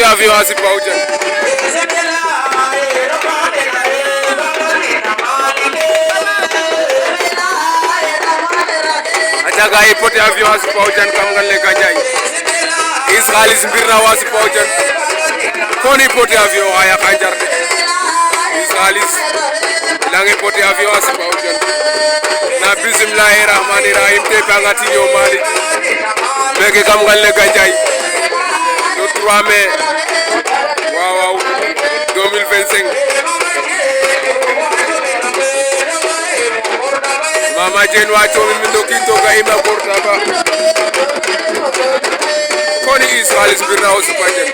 Avion asi paujan. Ajaga Petit Avion asi paujan kamgalle Gandiaye. Israelis mbirna wasi paujan. Koni Petit Avion aya kanjarde. Israelis lange Petit Avion asi paujan. Na bismillahirrahmanirrahim te bangati yo mali. Meke kamgalle Gandiaye. Le 3 mai. Wow, 2025. Mama Jane wacho mindo kinto ga ima portaba. Koni Israelis birna hosu pajen.